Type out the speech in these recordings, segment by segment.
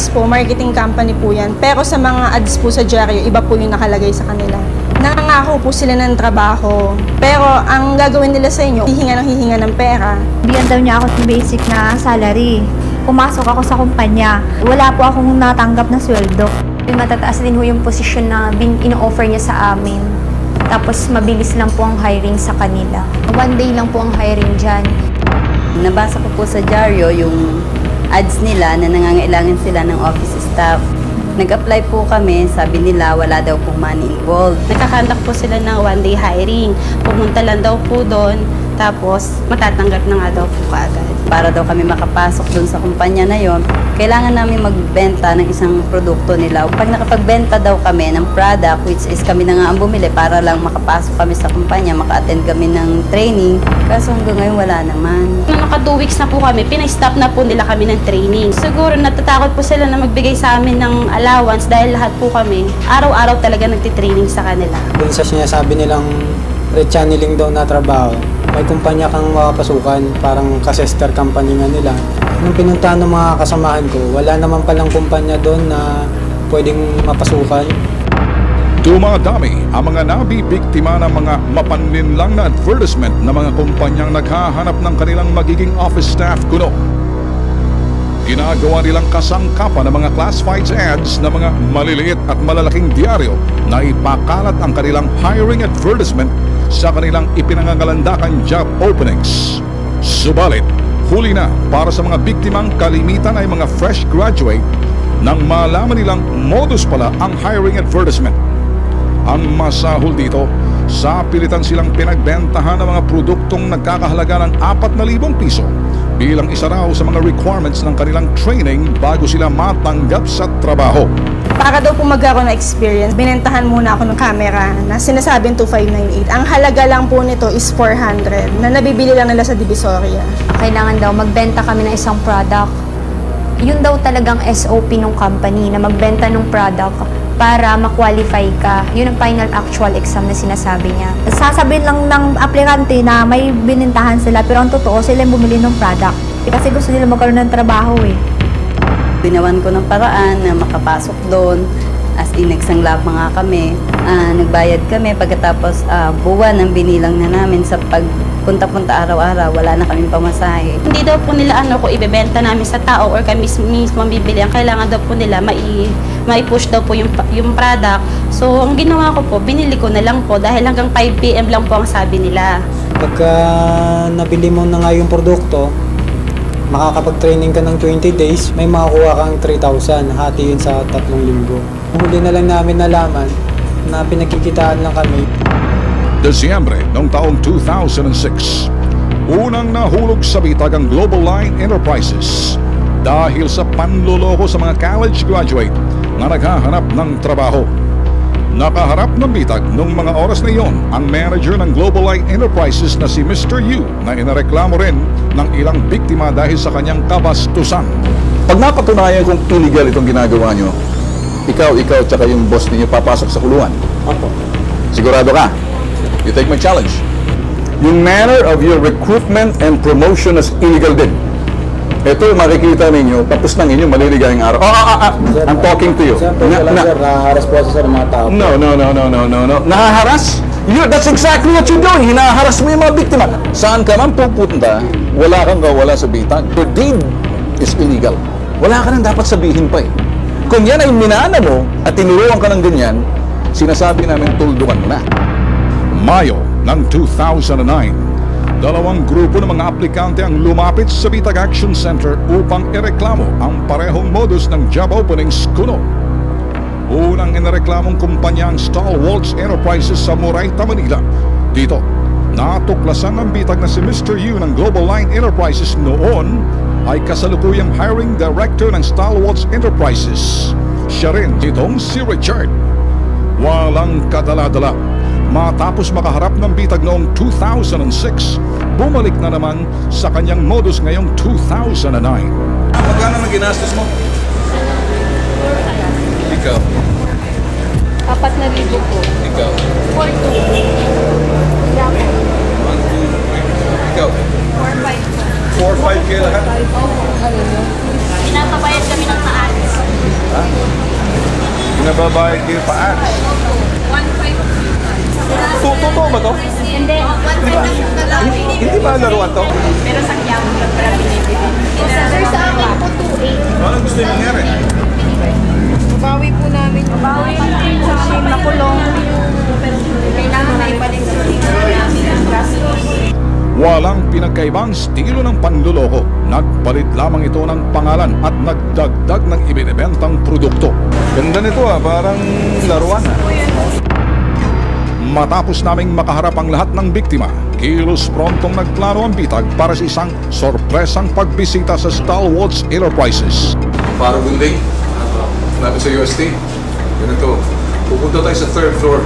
ads po, marketing company po yan. Pero sa mga ads po sa dyaryo, iba po yung nakalagay sa kanila. Nangangako po sila ng trabaho. Pero ang gagawin nila sa inyo, hihinga ng pera. Bigyan daw niya ako ng basic na salary. Pumasok ako sa kumpanya. Wala po akong natanggap na sweldo. Matataas din ho yung posisyon na ino-offer niya sa amin. Tapos mabilis lang po ang hiring sa kanila. 1 day lang po ang hiring dyan. Nabasa ko po sa dyaryo yung ads nila na nangangailangan sila ng office staff. Nag-apply po kami, sabi nila wala daw po money involved. Nagkakandak po sila ng 1-day hiring. Pumunta lang daw po doon, tapos matatanggap na nga daw po kaagad. Para daw kami makapasok doon sa kumpanya na yon, kailangan namin magbenta ng isang produkto nila. Pag nakapagbenta daw kami ng product, which is kami na nga ang bumili para lang makapasok kami sa kumpanya, maka-attend kami ng training. Kaso hanggang ngayon wala naman. Nung naka 2 weeks na po kami, pinay-stop na po nila kami ng training. Siguro natatakot po sila na magbigay sa amin ng allowance dahil lahat po kami, araw-araw talaga nagtitraining sa kanila. Doon sa sinasabi nilang rechanneling daw na trabaho, may kumpanya kang makapasukan, parang ka-sister company nga nila. Nung pinuntahan ng mga kasamahan ko, wala naman palang kumpanya doon na pwedeng mapasukan. Dumadami ang mga nabibiktima ng mga mapanlinlang na advertisement ng mga kumpanyang naghahanap ng kanilang magiging office staff kuno. Ginagawa nilang kasangkapan ng mga classified ads na mga maliliit at malalaking diaryo na ipakalat ang kanilang hiring advertisement sa kanilang ipinangangalandakan job openings. Subalit, huli na para sa mga biktimang kalimitan ay mga fresh graduate nang malaman nilang modus pala ang hiring advertisement. Ang masahol dito, sa pilitan silang pinagbentahan ng mga produktong nagkakahalaga ng 4,000 piso bilang isa raw sa mga requirements ng kanilang training bago sila matanggap sa trabaho. Para daw po magkaroon ng experience, binentahan muna ako ng camera na sinasabing 2,598. Ang halaga lang po nito is 400 na nabibili lang nila sa Divisoria. Kailangan daw magbenta kami ng isang product. Yun daw talagang SOP ng company na magbenta ng product para ma-qualify ka. Yun ang final actual exam na sinasabi niya. Sasabihin lang ng aplikante na may binintahan sila, pero ang totoo sila yung bumili ng product. Kasi gusto nila magkaroon ng trabaho eh. Ginawan ko ng paraan na makapasok doon. As in, nagsangla pa nga kami. Nagbayad kami pagkatapos buwan ang binilang na namin sa pagpunta-punta araw-araw. Wala na kaming pamasahe. Hindi daw po nila ko ibebenta namin sa tao or kami mismo bibili. Ang kailangan daw po nila mai-push daw po yung product. So, ang ginawa ko po, binili ko na lang po dahil hanggang 5 PM lang po ang sabi nila. Pagka nabili mo na nga yung produkto, makakapag-training ka ng 20 days, may makakuha kang 3,000, hati yun sa 3 linggo. Huli na lang namin nalaman na pinagkikitaan lang kami. Desyembre noong taong 2006, unang nahulog sa bitag ang Global Line Enterprises dahil sa panloloko sa mga college graduate na naghahanap ng trabaho. Nakaharap ng bitag noong mga oras na iyon ang manager ng Global Line Enterprises na si Mr. Yu na inareklamo rin ng ilang biktima dahil sa kanyang kabastusan. Pag napatunayan kung illegal itong ginagawa nyo, ikaw, tsaka yung boss ninyo papasok sa kulungan. Opo. Sigurado ka? You take my challenge. Yung manner of your recruitment and promotion is illegal din. Ito, makikita ninyo, tapos ng inyo maliligayang araw. Sir, I'm talking to you. Sir, nahaharas po sa mga tao. No. Nahaharas? That's exactly what you're doing. Hinaharas mo yung mga biktima. Saan ka man pupunta, wala kang kawala sa bitag. Your deed is illegal. Wala ka nang dapat sabihin pa eh. Kung yan ay minana mo at tinuruan ka ng ganyan, sinasabi namin tuldukan mo na. Mayo ng 2009, dalawang grupo ng mga aplikante ang lumapit sa Bitag Action Center upang ireklamo ang parehong modus ng job openings kuno. Unang inireklamong kumpanya ang Stalwarts Enterprises sa Moraita, Manila. Dito, natuklasan ng bitag na si Mr. Yu ng Global Line Enterprises noon ay kasalukuyang hiring director ng Stalwarts Enterprises. Siya rin ditong si Richard. Walang kadala-dala. Matapos makaharap ng bitag noong 2006, bumalik na naman sa kanyang modus ngayong 2009. Magkano na ginastos mo? Ikaw? 4,000 po. Ikaw? 4,200. Ikaw? 4,500. 4-5K lahat? Pinapabayad kami ng taas. Nagbabayad kayo pa ads. 1.5. Totoo ba to? Hindi. Hindi ba laruan to? Pero sa kiyang para binibili. Sir, sa akin po 2.8. Ano gusto yung nangyari? Bawi po namin. Bawi sa amin nakulong. Kailangan na ibalik sa Walang pinagkaibang estilo ng panluloko. Nagpalit lamang ito ng pangalan at nagdagdag ng ibinebentang produkto. Ganda nito parang laruan Matapos naming makaharap ang lahat ng biktima, kilos prontong nagplano ang bitag para sa isang sorpresang pagbisita sa Stalwarts Enterprises. Para building, lapit sa UST. Ganito, pupunta tayo sa 3rd floor.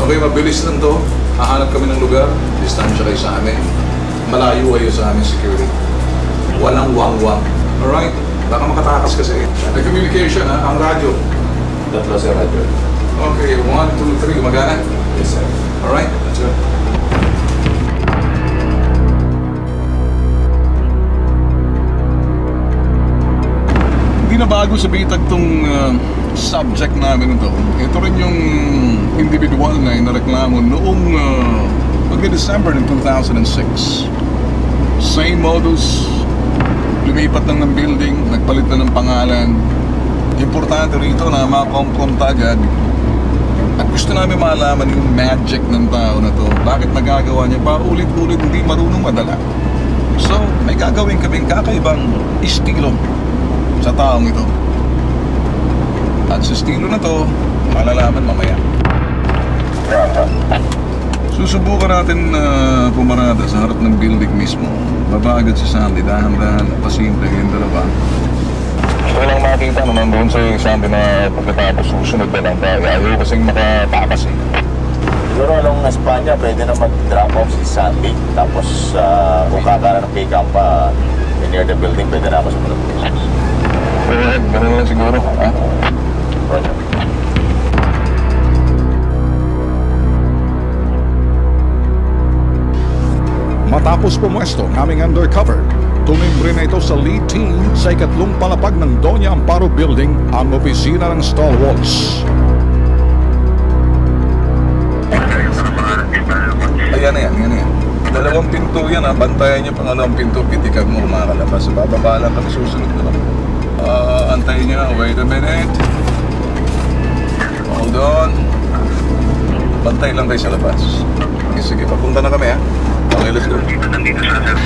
Okay, mabilis lang to. Hahanap kami ng lugar, distansya kayo sa amin. Malayo kayo sa amin security. Walang wang-wang. Alright? Baka makatakas kasi. The communication, ang radyo. Tatlo sa radyo. Okay, 1, 2, 3, gumagana? Yes, sir. Alright? Let's go. Hindi na bago sa bitag tong subject namin ito. Ito rin yung individual na inareklamo noong December ng 2006. Same modus, lumipat lang ng building, nagpalit na ng pangalan. Importante rito na makompronta agad. At gusto namin malaman yung magic ng tao na to. Bakit nagagawa niya pa ulit-ulit hindi marunong madala. So, may gagawin kaming kakaibang estilo sa taong ito. At sa estilo na to, malalaman mamaya. Susubukan natin na pumarada sa harap ng building mismo. Baba agad si Sandy, dahan-dahan, pasimple, yung dalawa. Gusto ko lang makita naman doon sa Sandy na pagkatapos susunod na lang tayo. Ayaw kasing makatakas eh. Siguro along Espanya, pwede na mag-drop off si Sandy. Tapos kung kakara ng pick-up near the building, pwede na ako sumunod. Ganun lang siguro. Roger. Matapos pumuesto ng aming undercover, tumimbre na ito sa lead team sa ikatlong palapag ng Doña Amparo Building, ang opisina ng Stalwarts. Ayan na yan. Dalawang pinto yan bantayan niyo pangalawang pinto, pitikag mo kumakalabas. Bababa lang kami, susunod na lang. Antayin niyo, wait a minute. Hold on. Bantay lang kayo sa labas. Sige, papunta na kami Okay, let's go. Nandito siya, sir.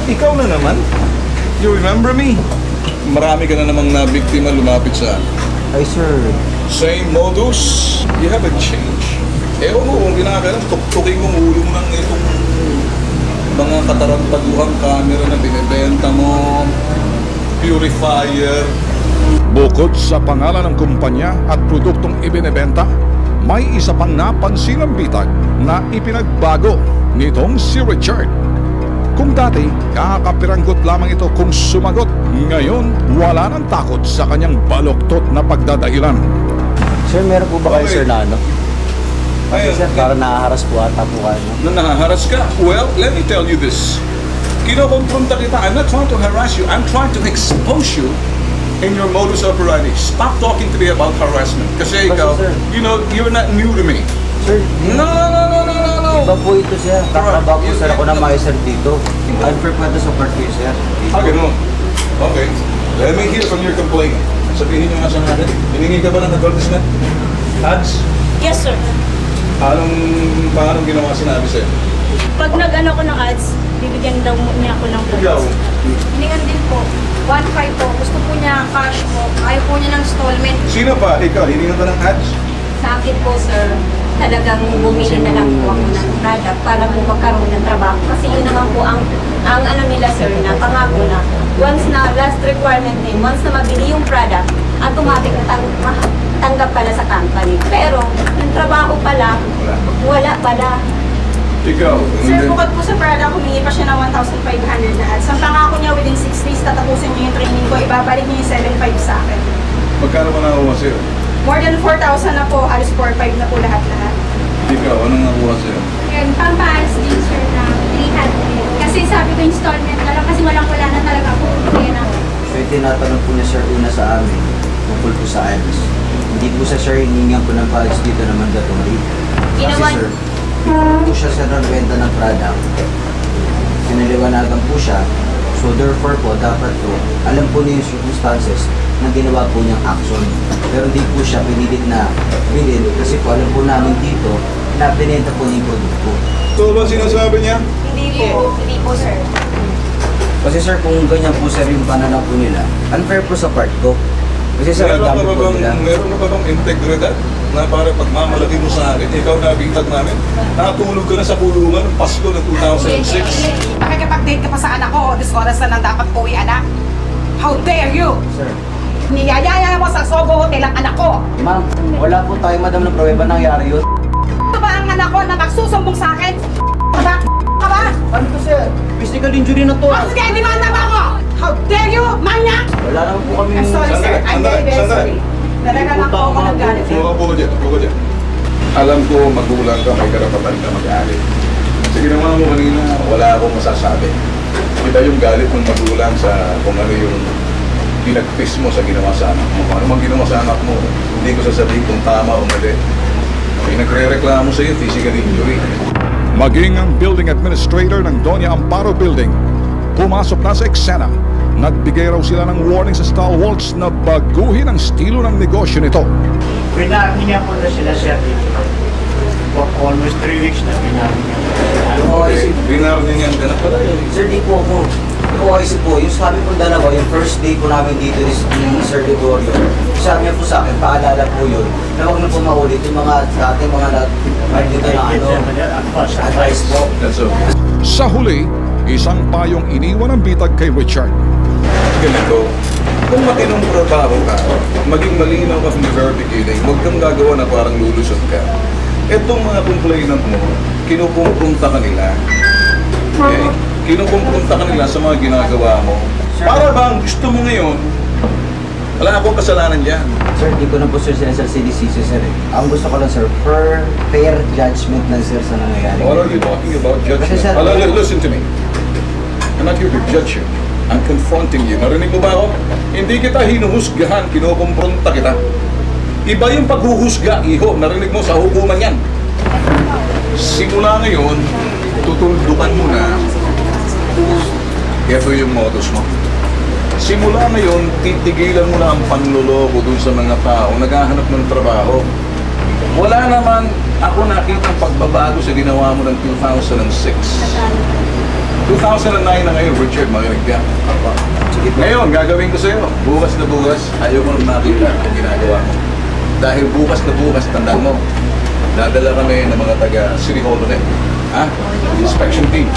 Ikaw na naman? You remember me? Marami ka na namang nabiktima lumapit sa Ay, sir. same modus. You haven't changed. Ewan mo kung ginagalang tuktukin mong ulo mo ng itong mga katarantaduhang camera na binibenta mo, purifier. Bukod sa pangalan ng kumpanya at produktong ibinebenta, may isa pang napansin ng bitag na ipinagbago nitong si Richard. Kung dati, kakapiranggot lamang ito kung sumagot, ngayon wala nang takot sa kanyang baluktot na pagdadahilan. Sir, meron po ba kayo, Okay. sir, na ano? Kasi, Ayun, sir, parang nakaharas po ata po kayo. na nahaharas ka? Well, let me tell you this. Kinokompronta kita. I'm not trying to harass you. I'm trying to expose you in your modus operandi. Stop talking to me about harassment. Kasi ikaw, sir. you know, you're not new to me. Sir, No. iba po ito, sir. Katrabaho po, sir, ako na sir dito. Unfair po ito sa part ko, sir. Ganun. Okay. Let me hear from your complaint. Sabihin nyo nga sa natin. Hiningi ka ba ng advertisement? Ads? Yes, sir. Paano ginawa sinabi sa'yo? Pag nag-ano ko ng ads, bibigyan daw niya ako ng Ikaw? Hiningan din po. 1.5 po. Gusto po niya cash po. Ayaw po niya ng installment. Sino pa? Ikaw, hiningan ka ng ads? Sa akin po, sir, talagang bumili na lang po ako ng product para po magkaroon ng trabaho. Kasi yun naman po ang ano nila, sir, na pangako na once na last requirement din, once na mabili yung product, automatic na tanggap pala sa company. Pero, yung trabaho pala, wala pala. Ikaw? Sir, bukod po sa product, humingi pa siya ng 1,500 na ads. Ang pangako niya, within 6 days, tatapusin niyo yung training ko, ibabalik niyo yung 7,500 sa akin. Magkano ka nakuha sa'yo? More than 4,000 na po, halos 4,500 na po lahat-lahat. Ikaw, anong nakuha sa'yo? sa amin tungkol po sa IRS. Hindi po sa sir hiningan po ng policy dito na mandatory. Kasi sir, po siya sa nagbenta ng product. Pinaliwanagan po siya. So therefore po, dapat po, alam po niya yung circumstances na ginawa po niyang action. Pero hindi po siya pinilit na bilhin kasi po alam po namin dito na binenta po niya yung produkto. So ba sinasabi niya? Hindi po sir. Kasi sir, kung ganyan po sir yung pananaw po nila, unfair po sa part ko. Kasi sir, ang dami po nila. Meron na ba bang integridad na para pagmamalaki mo sa akin, ikaw nabitag namin, nakatulog ka na sa kulungan ng Pasko ng 2006. Nakikipag-date ka pa sa anak ko, this oras na nang dapat uwi anak. How dare you? Sir. Niyayaya mo sa Sogo Hotel ang anak ko. Ma'am, wala po tayo madam ng pruweba nangyari yun. Ito ba ang anak ko na magsusumbong sa akin? Ka ba? Ano to sir? Physical injury na to. Sige, di ba na ba ako? How dare you, manyak? Wala naman po kami. I'm sorry sir, I'm very very sorry. Talaga na ako ng galit. Upo ka dyan. Alam ko, magulang ka, may karapatan ka mag-aalit. Sa ginawa mo kanina, wala akong masasabi. Kita yung galit ng magulang sa kung ano yung pinagpis mo sa ginawa sa anak mo. Kung ano mang ginawa sa anak mo, hindi ko sasabihin kung tama o mali. May nagre-reklamo sa iyo, physical injury. Maging ang building administrator ng Doña Amparo Building, pumasok na sa eksena. Nagbigay raw sila ng warning sa stalwarts na baguhin ang estilo ng negosyo nito. Pinaamin niya po na sila sir dito. For almost 3 weeks na pinaamin niya. OIC. Binarningan ka na pala yun. Sir, di po ako. OIC po, yung sabi po dalawa, yung first day po namin dito is ni Sir Gregorio. Sabi niya po sa akin, paalala po yun, na huwag na po maulit yung mga dati mga dito na advice po. That's okay. Sa huli, isang payong iniwan ng bitag kay Richard. Ganito, kung matinong trabaho ka, maging malinaw ka from the very beginning, huwag kang gagawa na parang lulusot ka. Etong mga complainant mo, kinukumpronta ka nila. Okay? Kinukumpronta ka nila sa mga ginagawa mo. Para bang gusto mo ngayon, wala akong kasalanan dyan. Sir, di ko na po sir sinisisi sir eh. Ang gusto ko lang sir, fair judgment lang sir sa nangyayari. What are you talking about judgment? Kasi, sir, Listen to me. I'm not here to judge you. I'm confronting you. Narinig mo ba ako? Hindi kita hinuhusgahan, kinukumpronta kita. Iba yung paghuhusga, iho. Narinig mo sa hukuman yan. Simula ngayon, tutuldukan mo na. Ito yung modus mo. Simula ngayon, titigilan mo na ang panloloko dun sa mga tao naghahanap ng trabaho. Wala naman ako nakita pagbabago sa ginawa mo ng 2006. 2009 na ngayon, Richard, makinig ka. Ngayon, gagawin ko sa'yo, bukas na bukas, ayaw ko nang makita ang ginagawa mo. Dahil bukas na bukas, tandaan mo, dadala kami ng mga taga City Hall ulit. Ha? Inspection team.